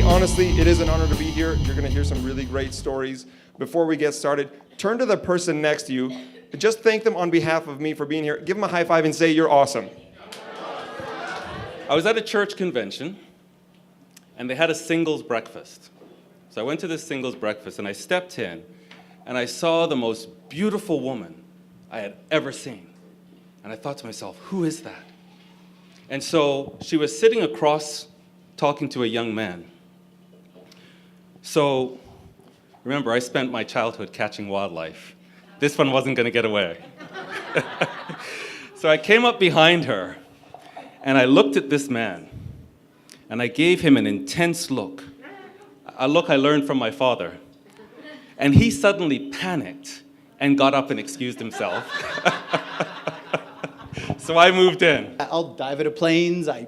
Hey, honestly, it is an honor to be here. You're going to hear some really great stories. Before we get started, turn to the person next to you. Just thank them on behalf of me for being here. Give them a high five and say, you're awesome. I was at a church convention, and they had a singles breakfast. So I went to this singles breakfast, and I stepped in, and I saw the most beautiful woman I had ever seen. And I thought to myself, who is that? And so she was sitting across, talking to a young man. So, remember, I spent my childhood catching wildlife. This one wasn't going to get away. So I came up behind her, and I looked at this man, and I gave him an intense look, a look I learned from my father. And he suddenly panicked and got up and excused himself. So I moved in. I'll dive out of planes, I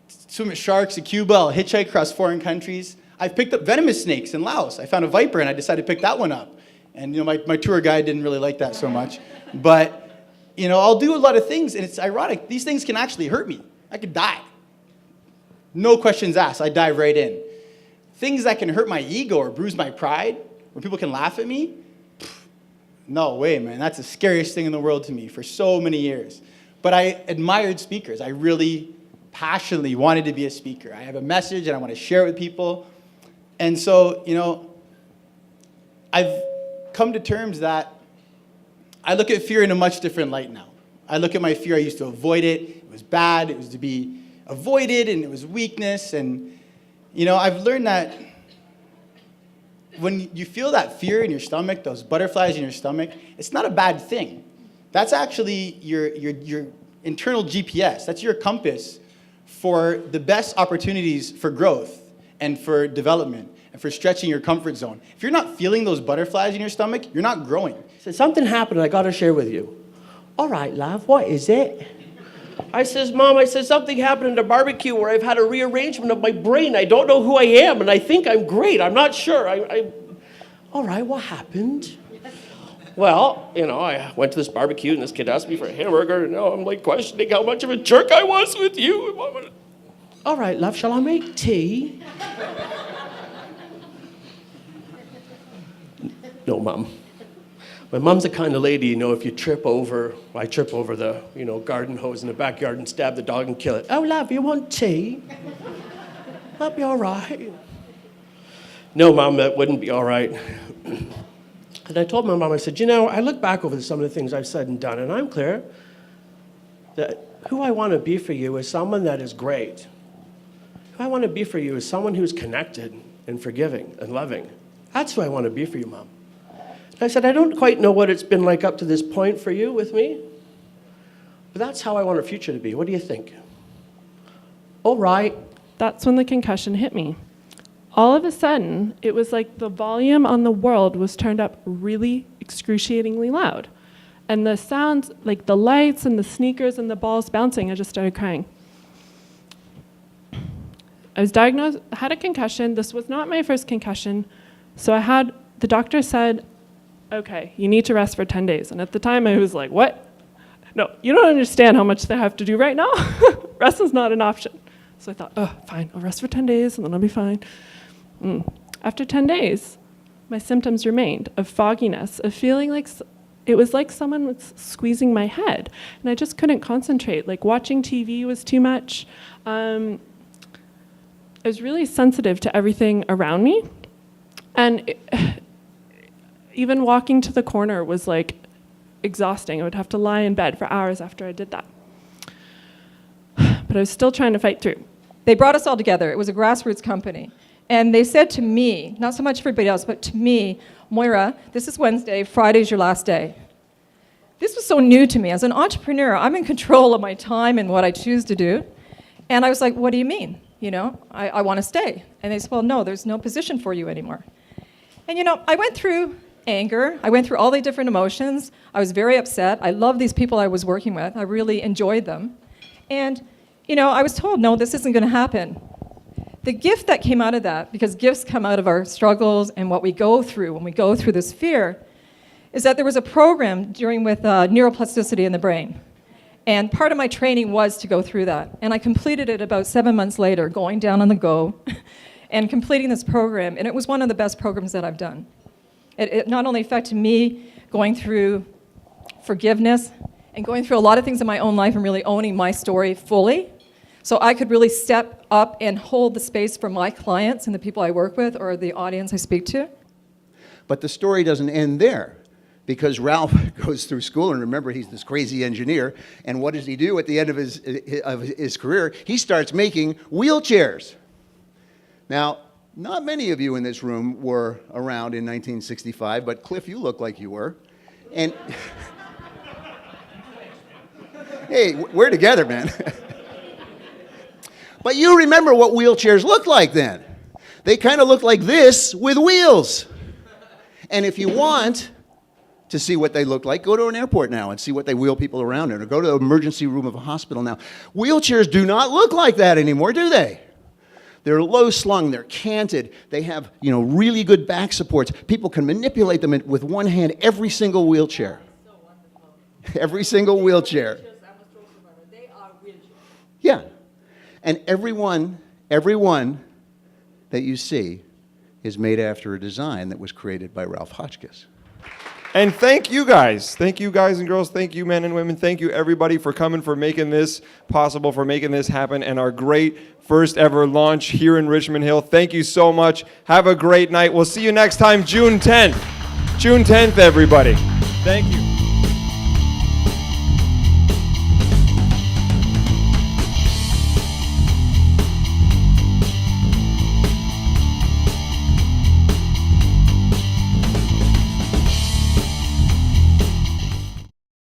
swim with sharks in Cuba, I'll hitchhike across foreign countries. I've picked up venomous snakes in Laos. I found a viper and I decided to pick that one up. And my tour guide didn't really like that so much. But I'll do a lot of things, and it's ironic. These things can actually hurt me. I could die. No questions asked, I dive right in. Things that can hurt my ego or bruise my pride, where people can laugh at me, no way, man. That's the scariest thing in the world to me for so many years. But I admired speakers. I really passionately wanted to be a speaker. I have a message and I want to share it with people. And so, I've come to terms that I look at fear in a much different light now. I look at my fear, I used to avoid it. It was bad, it was to be avoided, and it was weakness. And, I've learned that when you feel that fear in your stomach, those butterflies in your stomach, it's not a bad thing. That's actually your internal GPS. That's your compass for the best opportunities for growth and for development and for stretching your comfort zone. If you're not feeling those butterflies in your stomach, you're not growing. So something happened I got to share with you. All right, love, what is it? I says, Mom, something happened at a barbecue where I've had a rearrangement of my brain. I don't know who I am, and I think I'm great. I'm not sure. All right, what happened? Well, I went to this barbecue, and this kid asked me for a hamburger, and now I'm questioning how much of a jerk I was with you. All right, love, shall I make tea? No, Mom. My mom's the kind of lady, if you I trip over the, garden hose in the backyard and stab the dog and kill it. Oh, love, you want tea? That'd be all right. No, Mom, that wouldn't be all right. And I told my mom, I said, I look back over some of the things I've said and done, and I'm clear that who I want to be for you is someone that is great. Who I want to be for you is someone who's connected and forgiving and loving. That's who I want to be for you, Mom. I said, I don't quite know what it's been like up to this point for you with me, but that's how I want our future to be. What do you think? All right. That's when the concussion hit me. All of a sudden, it was like the volume on the world was turned up really excruciatingly loud. And the sounds, like the lights and the sneakers and the balls bouncing, I just started crying. I was diagnosed, I had a concussion. This was not my first concussion. So the doctor said, okay, you need to rest for 10 days. And at the time, I was like, what? No, you don't understand how much they have to do right now. Rest is not an option. So I thought, oh, fine, I'll rest for 10 days, and then I'll be fine. After 10 days, my symptoms remained of fogginess, of feeling like it was like someone was squeezing my head. And I just couldn't concentrate. Watching TV was too much. I was really sensitive to everything around me. And even walking to the corner was exhausting. I would have to lie in bed for hours after I did that. But I was still trying to fight through. They brought us all together. It was a grassroots company. And they said to me, not so much everybody else, but to me, Moira, this is Wednesday, Friday's your last day. This was so new to me. As an entrepreneur, I'm in control of my time and what I choose to do. And I was like, what do you mean? I want to stay. And they said, well, no, there's no position for you anymore. And I went through anger. I went through all the different emotions. I was very upset. I love these people I was working with. I really enjoyed them. And, I was told, no, this isn't going to happen. The gift that came out of that, because gifts come out of our struggles and what we go through when we go through this fear, is that there was a program with neuroplasticity in the brain. And part of my training was to go through that. And I completed it about 7 months later, going down on the go. and completing this program, and it was one of the best programs that I've done. It not only affected me going through forgiveness and going through a lot of things in my own life and really owning my story fully, so I could really step up and hold the space for my clients and the people I work with or the audience I speak to. But the story doesn't end there, because Ralph goes through school, and remember, he's this crazy engineer, and what does he do at the end of his career? He starts making wheelchairs. Now, not many of you in this room were around in 1965, but Cliff, you look like you were. And hey, we're together, man. But you remember what wheelchairs looked like then. They kind of looked like this with wheels. And if you want to see what they look like, go to an airport now and see what they wheel people around in, or go to the emergency room of a hospital now. Wheelchairs do not look like that anymore, do they? They're low slung, they're canted, they have, really good back supports. People can manipulate them with one hand, every single wheelchair. Every single wheelchair. Yeah. And everyone that you see is made after a design that was created by Ralph Hotchkiss. And thank you guys. Thank you guys and girls. Thank you men and women. Thank you everybody for coming, for making this possible, for making this happen, and our great first ever launch here in Richmond Hill. Thank you so much. Have a great night. We'll see you next time, June 10th. June 10th, everybody. Thank you.